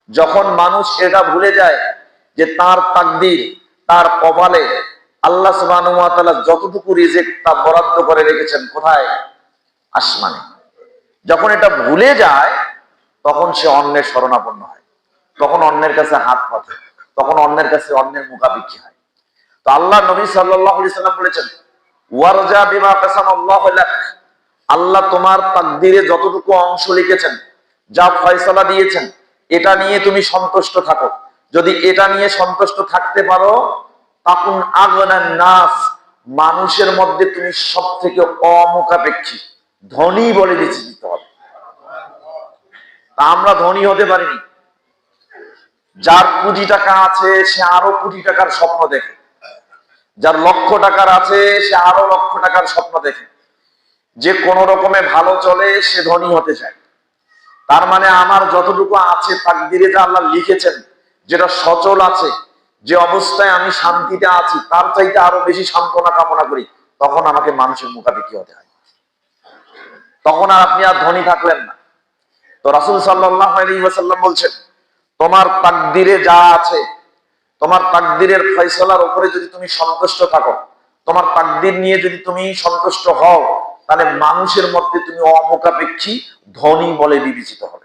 যখন মানুষ এটা ভুলে যায় যে তার তাকদীর, তার কপালে আল্লাহ সুবহানাহু ওয়া তাআলা যতটুকু রিজিক তা বরাদ্দ করে রেখেছেন কোথায়? আসমানে। যখন এটা ভুলে যায় তখন সে অন্যের শরণাপন্ন হয়, তখন অন্যের কাছে হাত পাতে, তখন অন্যের কাছে অন্যের মুখাপেক্ষী হয়। তো আল্লাহ নবী সাল্লাল্লাহু আলাইহি সাল্লাম বলেছেন, ওয়ারজা বিমা কাসামাল্লাহু লাক, আল্লাহ তোমার তাকদীরে যতটুকু অংশ লিখেছেন, যা ফয়সালা দিয়েছেন, এটা নিয়ে তুমি সন্তুষ্ট থাকো। যদি এটা নিয়ে সন্তুষ্ট থাকতে পারো, তাকুন আগনান নাস, মানুষের মধ্যে তুমি সব থেকে অমুখাপেক্ষী, ধনী বলে বিবেচিত হবে। তা আমরা ধনী হতে পারিনি। যার কোটি টাকা আছে সে আরো কোটি টাকার স্বপ্ন দেখে, যার লক্ষ টাকার আছে সে আরো লক্ষ টাকার স্বপ্ন দেখে, যে কোন রকমে ভালো চলে সে ধনী হতে চায়। তার মানে আমার যতটুকু আছে তাকদীরে যা আল্লাহ লিখেছেন, যেটা সচল আছে, যে অবস্থায় আমি শান্তিতে আছি তার চাইতে আরো বেশি সান্ত্বনা কামনা করি, তখন আমাকে মানুষের মুখাপেক্ষী হতে হয়। তখন আর আপনি আর ধনী থাকলেন না। তো রাসূল সাল্লাল্লাহু আলাইহি ওয়াসাল্লাম বলছেন, তোমার তাকদীরে যা আছে, তোমার তাকদীরের ফয়সালার উপরে যদি তুমি সন্তুষ্ট থাকো, তোমার তাকদীর নিয়ে যদি তুমি সন্তুষ্ট হও, তাহলে মানুষের মধ্যে তুমি অমুখাপেক্ষী, ধনী বলে বিবেচিত হবে।